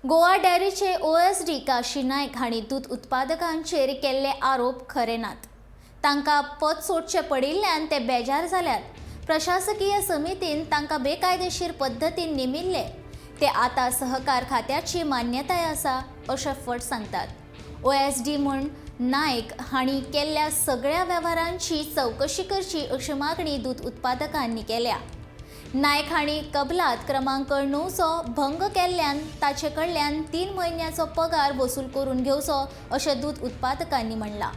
Goa डेअरीचे OSD Kashi नायक हांणी दूध उत्पादकांचेर केल्ले आरोप खरे नात। तांकां पद सोडचें पडिल्ल्यान ते बेजार जाल्यात। प्रशासकीय समितीन तांकां बेकायदेशीर पद्दतीन नेमिल्ले ते आतां सहकार खात्याची मान्यताय आसा अशें फट सांगतात। OSD म्हूण नायक हांणी केल्ल्या सगळ्या वेव्हारांची चवकशी करची अशी मागणी दूध उत्पादकांनी केल्या। नायक हांणी कबलात क्रमांक 9चो भंग केल्ल्यान ताचे कडल्यान 3 म्हयन्याचो पगार वसूल करून घेवचो अशें दूध उत्पादकांनी म्हणलां।